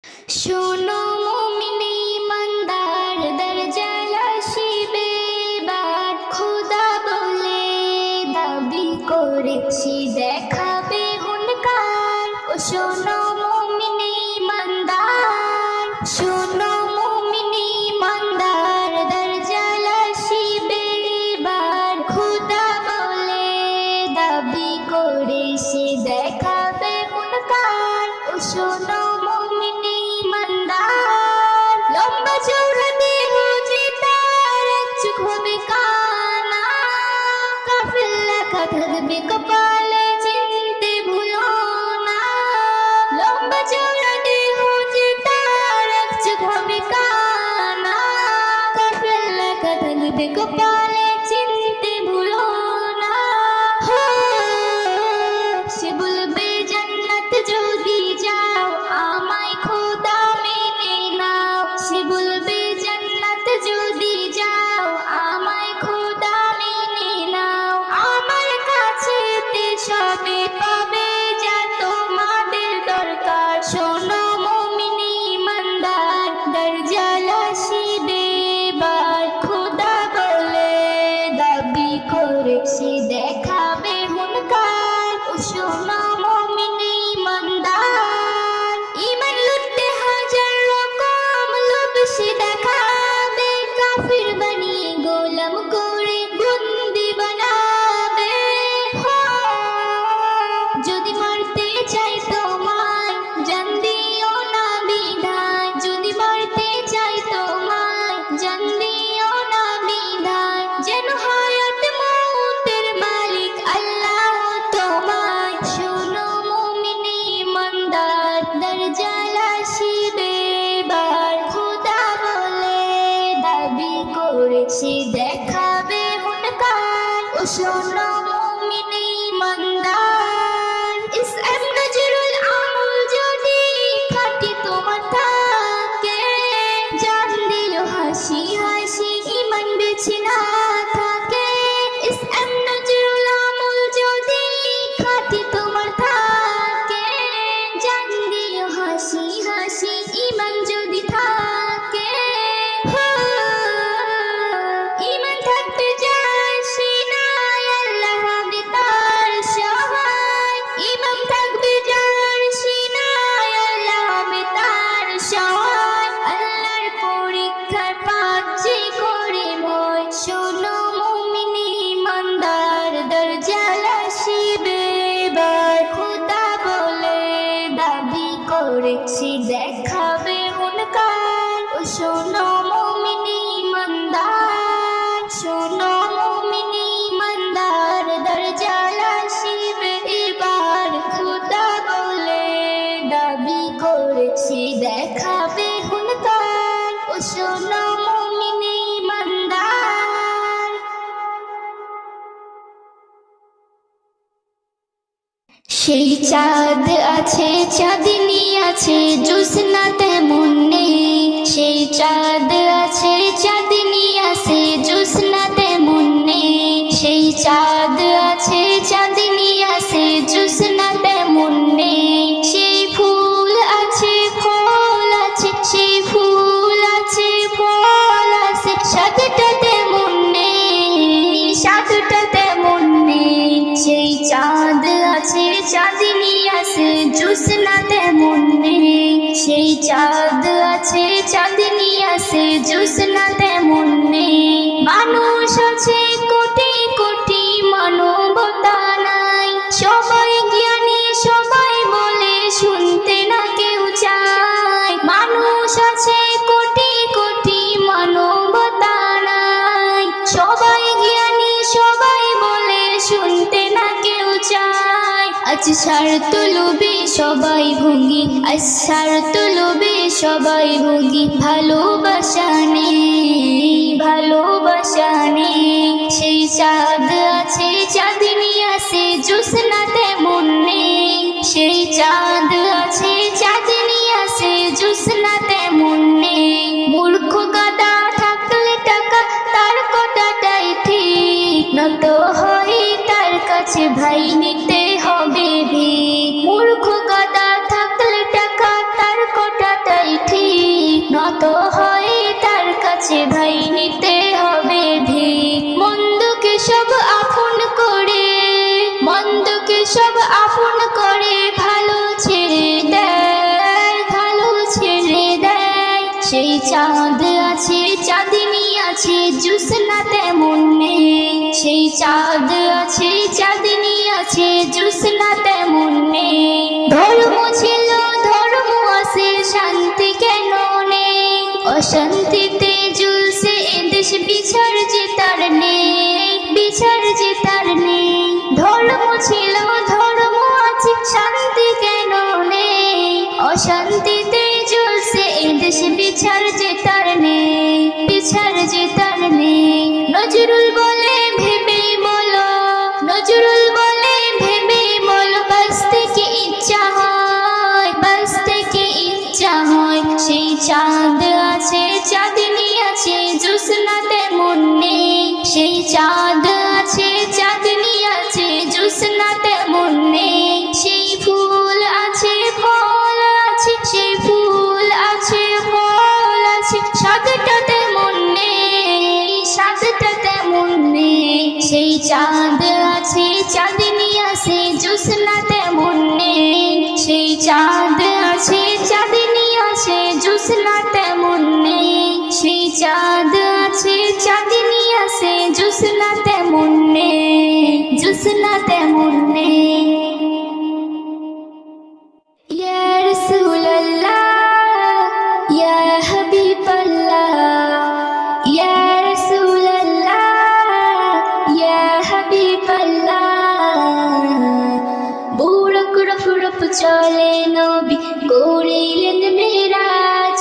শোনো মুমিনে ইমানদার দরজায় আসিবে বার, খোদা বলে দাবি করেছি দেখাবে হুনকার। ও শোনো মুমিনে ইমানদার, শোনো মুমিনে ইমানদার দরজায় আসিবে বার, খোদা বলে দাবি করেছি দেখাবে হুনকার। ও শোনো মুমিনে ইমানদার, লম্বা চওড়া দেহ যে তার, এক চোখ হবে কানা, কাফের লেখা থাকবে কপালে চিনতে ভুলো না। লম্বা চওড়া দেহ যে তার, এক চোখ হবে কানা, কাফের লেখা থাকবে কপালে চিনতে ভুলো না। সে বলবে জান্নাত যদি যাও আমায় খোদা মেনে নাও। সে বলবে জান্নাত যদি যাও আমায় খোদা মেনে নাও। আমার কাছেতে সবে পাবে যা তোমাদের দরকার। শোনো মুমিনে ইমানদার দরজায় আসিবে বার, খোদা বলে দাবি করেছি দেখাবে হুনকার। ও শোনো মুমিনে ইমানদার, ঈমান লুটতে হাজার রকম লোভ সে দেখাবে, কাফির বানিয়ে গোলাম করে বন্দি বানাবে। যদি মারতে চাই তোমায় জান দিও না বিধায়, যদি মারতে চাই তোমায় জান দিও না বিধায়। যেন হায়াত মৌতের মালিক আল্লাহ তোমায়। শোনো মুমিনে ইমানদার দরজায় আসিবে বার, খোদা বলে দাবি করেছি দেখাবে হুনকার। ও শোনো মুমিনে ইমানদার, ইসলাম নজরুল আমল যদি খাঁটি তোমার থাকে, জান দিও হাসি হাসি ঈমান বেঁচে না থাকে। ইসলাম নজরুল আমল যদি খাঁটি তোমার থাকে, জান দিও হাসি হাসি ঈমান যদি থাকে। ঈমান থাকবে যার সিনায় আল্লাহ হবে তার সহায়। ঈমান থাকবে যার সিনায় আল্লাহ হবে তার সহায়। আল্লাহর পরীক্ষার পাপ যে করে ভয়। শোনো মুমিনে ইমানদার দরজায় আসিবে বার, খোদা বলে দাবি করেছি দেখাবে হুনকার। ও শোনো মুমিনে ইমানদার, শোনো মুমিনে ইমানদার দরজায় আসিবে বার, খোদা বলে দাবি করেছি দেখাবে হুনকার। ও শোনো মুমিনে ইমানদার। সেই চাঁদ আছে চাঁদনি আছে জোছনা তেমন নেই। সেই চাঁদ আছে চাঁদনি আছে জোছনা তেমন নেই। সেই চাঁদ আছে চাঁদনি আছে জোছনা তেমন নেই। সেই ফুল আছে ফল আছে, সেই ফুল আছে ফল আছে, স্বাদটা তেমন নেই, স্বাদটা তেমন নেই। সেই চাঁদ আছে চাঁদনি আছে জোছনা তেমন নেই। সেই চাঁদ আছে চাঁদনি আছে জোছনা তেমন নেই। মানুষ আছে কোটি কোটি মানবতা নাই। সবাই জ্ঞানী সবাই বলে শুনতে না কেউ চায়। মানুষ আছে কোটি কোটি মানবতা নাই। সবাই জ্ঞানী সবাই বলে শুনতে না কেউ চায়। আজ স্বার্থ লোভে সবাই ভঙ্গি, আজ স্বার্থ লোভে সবাই ভঙ্গি। ভালোবাসা নেই, ভালোবাসা নেই। সেই চাঁদ আছে চাঁদনি আছে জোছনা তেমন নেই। সেই চাঁদ আছে চাঁদনি আছে জোছনা তেমন নেই। মূর্খ গাদা থাকলে টাকা তার কটাটাই ঠিক, নত হয় তার কাছে ভাই নিতে হবে ভিক। মূর্খ গাদা থাকলে টাকা তার কটাটাই সেই চাঁদ আছে চাঁদনি আছে জোছনা তেমন নেই সেই চাঁদ আছে চাঁদনি আছে জোছনা তেমন নেই ধর্ম ছিল ধর্ম আছে শান্তি কেন নেই অশান্তিতে ঝুলছে এদেশ বিচার জেতার নেই বিচার জেতার নেই ধর্ম ছিল ধর্ম আছে শান্তি কেন নেই অশান্তিতে ঝুলছে এদেশ বিচার জেতার নেই বিচার জেতার নেই নজরুল বলে ভেবে বলো নজরুল বলে ভেবে বলো বাঁচতে কি ইচ্ছা হয় বাঁচতে কি ইচ্ছা হয় সেই চাঁদ আছে চাঁদনি আছে জোছনা তেমন নেই সেই চাঁদ আছে চাঁদনি আছে জোছনা তেমন নেই সেই ফুল আছে ফল আছে সেই ফুল আছে ফল আছে স্বাদটা তেমন নেই স্বাদটা তেমন নেই সেই চাঁদ আছে চাঁদনি আছে জোছনা তেমন নেই সেই চাঁদ আছে চাঁদনি আছে জোছনা তেমন নেই সেই চাঁদ আছে চাঁদনি আছে জোছনা তেমন নেই জোছনা তেমন নেই ইয়া রাসূলুল্লাহ ইয়া হাবিবাল্লাহ ইয়া রাসূলুল্লাহ ইয়া হাবিবাল্লাহ বুড়ক রফরফ চলে নবী করিলেন মেরাজ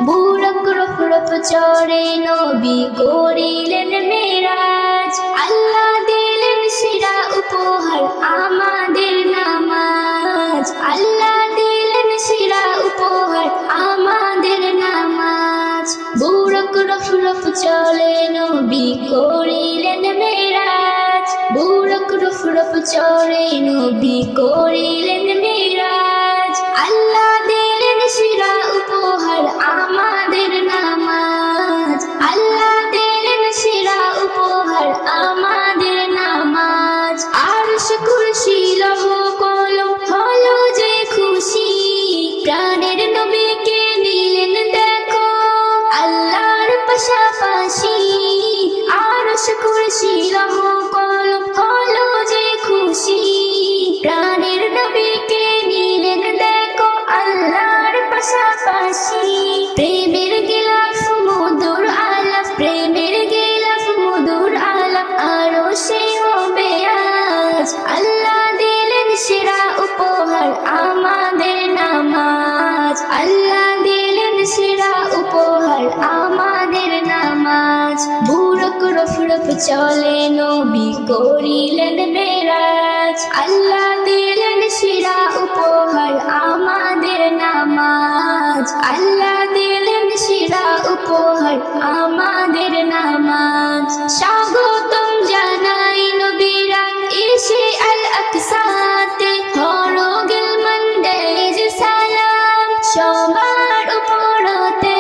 বুড়ক রফরফ চড়ে নবী করিলেন মেরাজ আল্লাহ দিলেন সেরা উপহার আমাদের নামাজ আল্লাহ দিলেন সেরা উপহার আমাদের নামাজ বুড়ক রফরফ চলে নবী করিলেন মেরাজ বুড়ক রফরফ চড়ে নবী করিলেন মেরাজ আল্লাহ দিলেন সেরা উপহার আমাদের নামাজ আল্লাহ দিলেন সেরা উপহার আমাদের নামাজ আরশ কুরসি লৌহ কলম হলো যে খুশি প্রাণের নবীকে নিলেন দেখো আল্লাহর পাশাপাশি আরশ কুরসি লৌহ কলম হলো যে খুশি প্রাণের নবীকে নিলেন দেখো আল্লাহর পাশাপাশি প্রেমের গিলাফ মধুর আলাপ প্রেমের গিলাফ মধুর আলাপ আরো সে হবে আজ আল্লাহ দিলেন সেরা উপহার আমাদের নামাজ আল্লাহ দিলেন সেরা উপহার আমাদের নামাজ বুড়ক রফরফ চলে নবী করিলেন মেরাজ আল্লাহ দিলেন সেরা উপহার আমাদের নামাজ আল্লাহ দিলেন সেরা উপহার আমাদের নামাজ স্বাগতম জানাই নবীরা এসে আল আকসাতে হরগিল মন্দেজ সালাম সবার উপরতে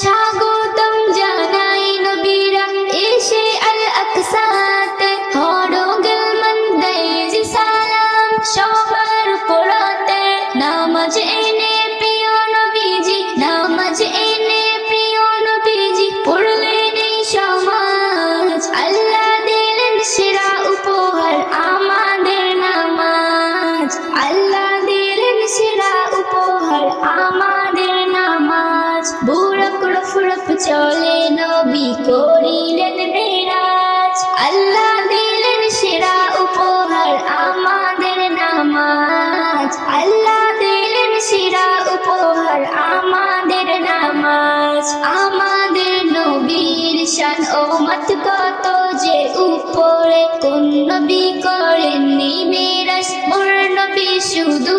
স্বাগতম জানাই নবীরা এসে আল আকসাতে হরগিল মন্দেজ সালাম সবার উপরতে নামাজ এনে প্রিয় নবীজি নামাজ এনে প্রিয় নবীজি পড়লেন এই সমাজ আল্লাহ দিলেন সেরা উপহার আমাদের নামাজ আল্লাহ দিলেন সেরা উপহার আমাদের নামাজ বুড়ক রফরফ চলে নবী করিলেন মেরাজ আল্লাহ দিলেন সেরা উপহার আমাদের নামাজ আল্লাহ দিলেন সেরা উপহার আমাদের নামাজ আমাদের নবীর শান ও মত কত যে উপরে কোন নবী করেননি মেরাজ মোর নবী শুধু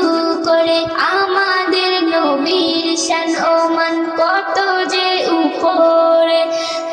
করে আমাদের নবীর শান ও মান কত যে উপরে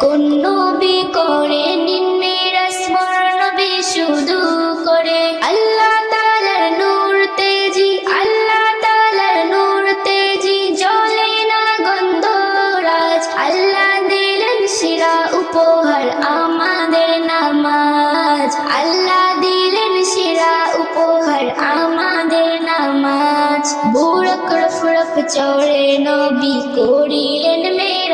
কোন নবী করেননি মেরাজ মোর নবী শুধু করে আল্লাহ তাআলার নূর তেজি আল্লাহ তাআলার নূর তেজি জ্বলে না গন্ধরাজ আল্লাহ দিলেন সেরা উপহার আমাদের নামাজ আল্লাহ দিলেন সেরা উপহার আমাদের নামাজ বুড়ক রফরফ চড়ে নবী করিলেন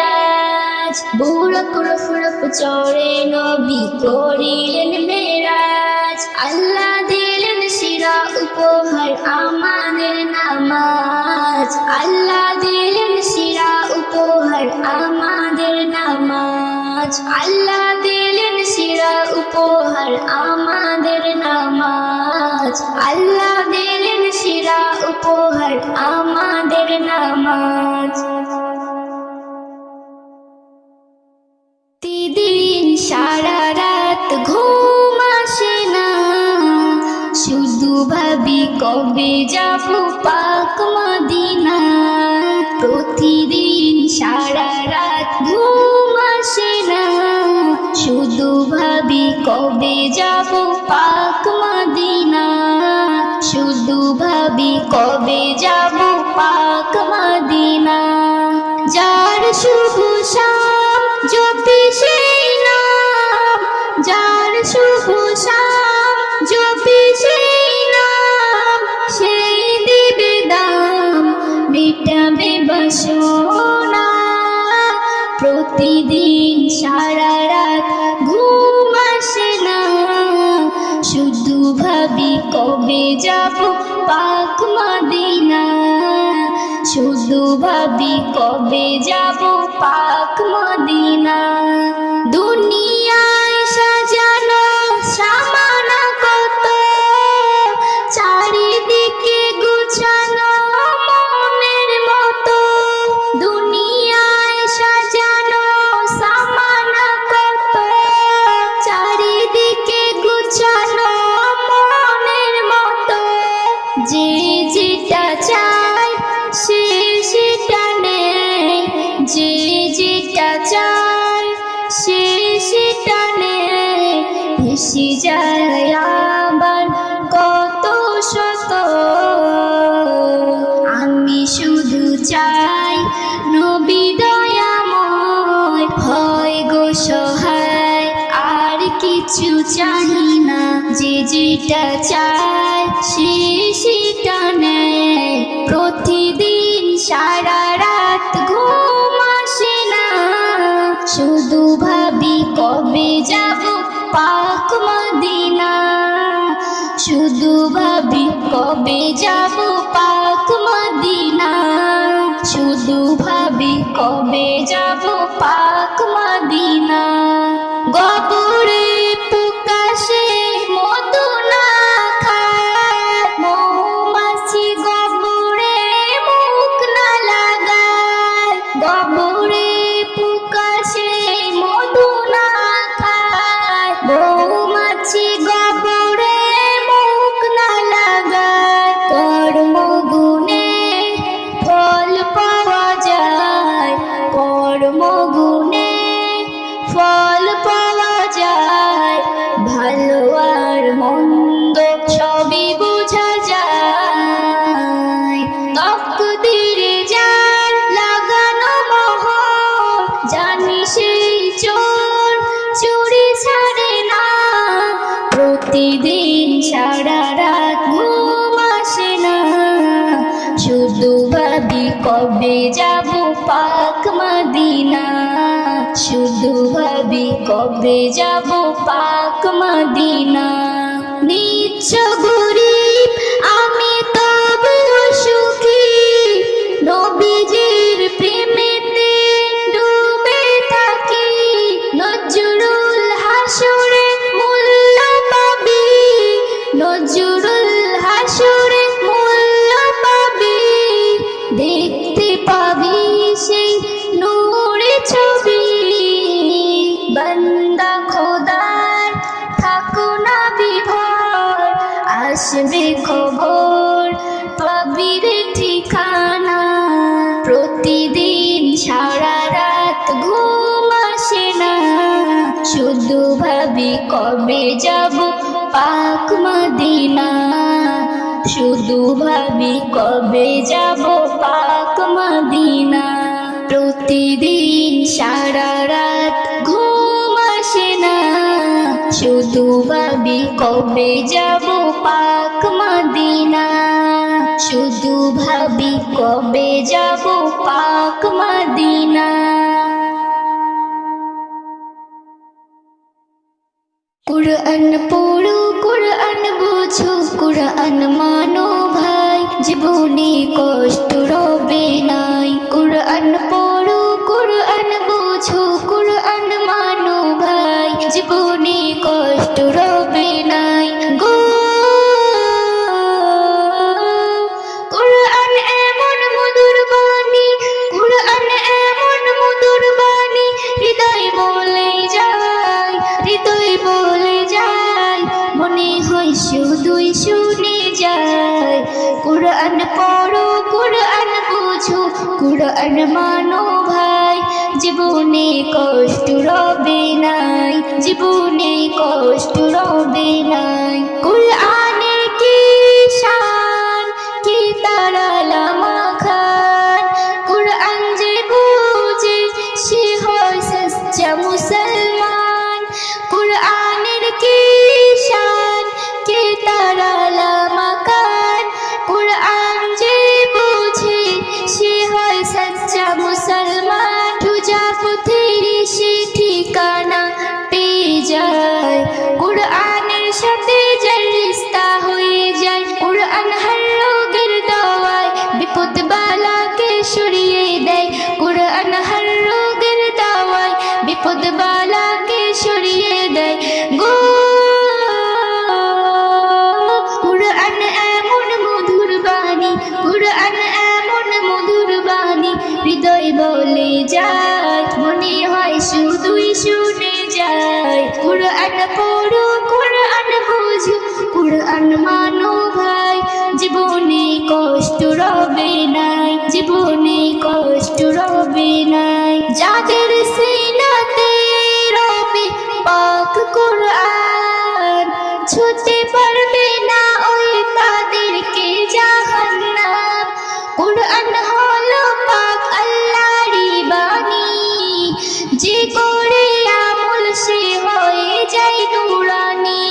মেরাজ বুড়ক রফরফ চড়ে নবী করিলেন মেরাজ আল্লাহ দিলেন শিরা উপহার আমাদের নামাজ আল্লাহ দিলেন শিরা উপহার আমাদের নামাজ আল্লাহ দিলেন শিরা উপহার আমাদের নামাজ আল্লাহ দিলেন শিরা উপহার আমাদের নামাজ প্রতিদিন সারা রাত ঘুম আসে না শুধু ভাবি কবে যাব পাক মদিনা প্রতিদিন সারা রাত ঘুম আসে না শুধু ভাবি কবে যাব পাক মদিনা শুধু ভাবি কবে যাব পাক মদিনা যার শুভ শাম জপি সেই নাম যার শুভ শাম জপি সেই নাম সেই দিবে দাম মিটাবে বাসনা প্রতিদিন সারা রাত ঘুম আসে না শুধু ভাবি কবে যাব পাক মদিনা শুধু ভাবি কবে যাব পাক মদিনা দুনিয়ায় সাজানো সামানা কত চারিদিকে গুছানো মনের মতো দুনিয়ায় সাজানো সামানা কত চারিদিকে গুছানো মনের মতো যে যেটা চায় সে সেটা নেয় যে যেটা চায় সে সেটা নেয় ভেসে যায় আবার কত শত আমি শুধু চাই নবী দয়াময় হয় গো সহায় আর কিছু চাহি না যে যেটা চায় সে সেটা নেয় প্রতিদিন সারা রাত ঘুম আসে না শুধু ভাবি কবে যাব পাক মদিনা শুধু ভাবি কবে যাব পাক মদিনা শুধু ভাবি কবে যাব পাক মদিনা গবরে প্রকাশে মধু না খায় মৌমাছি গবরে মুখ না লাগায় গবরে প্রকাশে মধু না খায় মৌমাছি গবরে মুখ না লাগায় কর্ম গুণে ফল পাওয়া যায় কর্ম গুণে ফল পাওয়া যায় ভালো আর মন্দ সবই বোঝা যায় তকদিরে যার লাগানো মোহর জানি সেই চোর চুরি ছাড়ে না প্রতিদিন সারা রাত ঘুম আসে না শুধু ভাবি কবে যাব পাক মদিনা শুধু ভাবি কবে যাব পাক মদিনা নিচ্ছ গরিব আমি তবু সুখী নবীজির প্রেমেতে ডুবে থাকি নজরুল হাসরে মূল্য পাবি নজরুল হাসরে মূল্য পাবি দেখতে পাবি সেই নূরে ছবি বান্দা খোদার থাকো না বিভোর আসবে খবর পাবি রে ঠিকানা প্রতিদিন সারা রাত ঘুম আসে না শুধু ভাবি কবে যাব পাক মদিনা শুধু ভাবি কবে যাব পাক মদিনা প্রতিদিন সারা রাত ঘুম আসে না শুধু ভাবি কবে যাব পাক মদিনা শুধু ভাবি কবে যাব পাক মদিনা। কুরআন পড়ো কুরআন বুঝো কুরআন মানো ভাই জীবনে কষ্ট রবে নাই কুরআন পড়ো কুরআন বুঝো কুরআন মানো ভাই জীবনে কষ্ট রবে নাই গো কুরআন এমন মধুর বাণী কুরআন এমন মধুর বাণী হৃদয় বলে যায় হৃদয় বলে যায় মনে হয় শুধুই শুনে যায় কুরআন পড়ো কুরআন বুঝো কুরআন মানো ভাই জীবনে কষ্ট রবে নাই জীবনে কষ্ট রবে নাই কুরআনের কি শান কি তারালা মাখান কুরআন যে বুঝে সে হয় সচ্চা মুসলমান কুরআনের কি শান কি তারালা মাখান কুরআন যে বুঝে সে হয় সচ্চা মুসলমান সোজা পথের সে ঠিকানা পেয়ে যায় কুরআনের সাথে যার রিশতা হয়ে যায় কুরআন হর রোগের দাওয়ায় বিপদ বালাকে সরিয়ে দেয় কুরআন হর রোগের দাওয়ায় বিপদ বালাকে সরিয়ে দেয় গো কুরআন এমন মধুর বাণী কুরআন এমন মধুর বাণী হৃদয় বলে যায় মনে হয় শুধুই শুনে যায় কুরআন পড়ো কুরআন বুঝো কুরআন মানো ভাই জীবনে কষ্ট রবে নাই জীবনে কষ্ট রবে নাই যাদের সিনাতে রবে পাক কুরআন ছুঁতে পারবে না ওই তাদেরকে জাহান্নাম কুরআন হলো পাক আল্লাহরই বাণী যে করে আমল সে হয়ে যায় নূরানী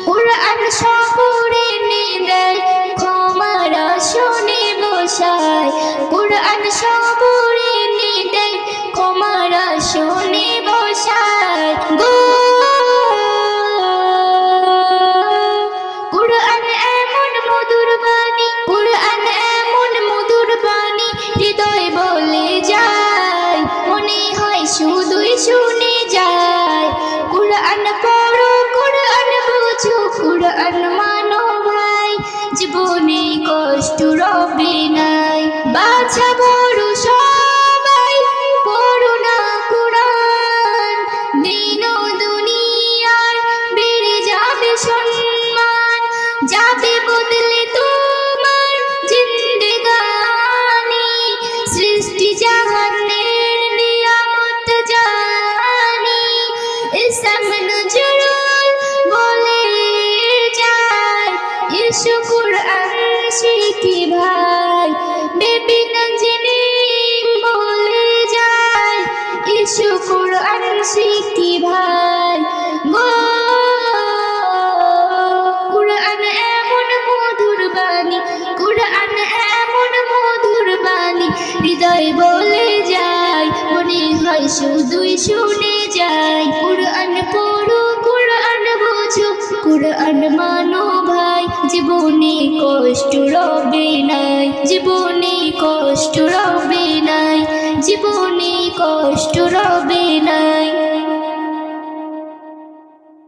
কুরআন সবরে নে দেয় ক্ষমার আসনে বসায় কুরআন সবরে নে দেয় ক্ষমার আসনে বসায় গো কুরআন এমন মধুর বাণী কুরআন এমন মধুর বাণী হৃদয় বলে যায় মনে হয় শুধুই শুনে যায় কুরআন পড়ো কুরআন বুঝো কুরআন মানো ভাই জীবনে কষ্ট রবে নাই বাছা বড় সবাই পড়ো না কুরআন দিন ও দুনিয়ার বেড়ে যাবে সম্মান যাবে বদলে তোমার জিন্দেগানি সৃষ্টি জাহানের নিয়ামত জানি ইসম নজরুল বলে যায় ইসু কুরআন শিখি ভাই বেবি নজনী বলে যায় ইসু কুরআন শিখি ভাই গো কুরআন এমন মধুর বাণী কুরআন এমন মধুর বাণী হৃদয় বলে যায় মনে হয় শুধুই শুনে যায় কুরআন পড়ো কুরআন বুঝো কুরআন মানো ভাই জীবনে কষ্ট রবে নাই জীবনে কষ্ট রবে নাই জীবনে কষ্ট রবে নাই